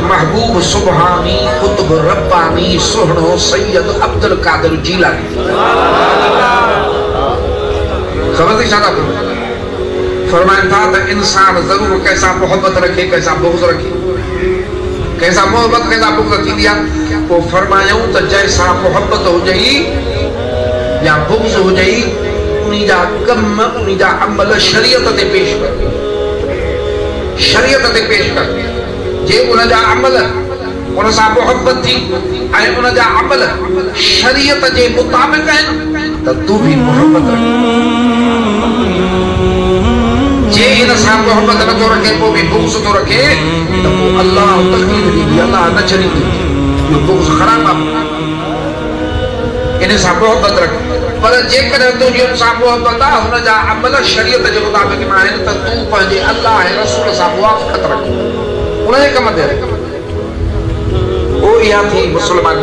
महबूब सुबहानी कुतुब रब्बानी सुहनो सैयद अब्दुल कादिर जीलानी। समझते शादा फरमाया था तो इंसान जरूर कैसा मोहब्बत रखे कैसा बुग़्ज़ रखे, कैसा मोहब्बत कैसा बुग़्ज़ थी दिया वो फरमायूं तो जैसा मोहब्बत हो जाई या बुग़्ज़ हो जाई उन्हीं जा कम उन्हीं जा अमल शरीयत ते पेश कर, शरीयत ते पेश कर। जे उन जा अमल उन सां मोहब्बत थी ऐं उन जा अमल शरीयत जे मुताबिक़ आहिनि त तू भी मोहब्बत रख। जे इन सां मोहब्बत नथो रखे पोइ भी बुग़्ज़ थो रखे त पोइ अल्लाह तकलीफ़ ॾींदी, अल्लाह न छॾींदी, इहो बुग़्ज़ ख़राब आहे। इन सां मोहब्बत रख, पर जेकॾहिं तुंहिंजी हुन सां मोहब्बत आहे हुन जा अमल शरीयत जे मुताबिक़ में आहिनि त तूं पंहिंजे अल्लाह ऐं रसूल सां मुवाफ़क़त रख, उन जे कम ते। ओ इहा थी मुस्लमान।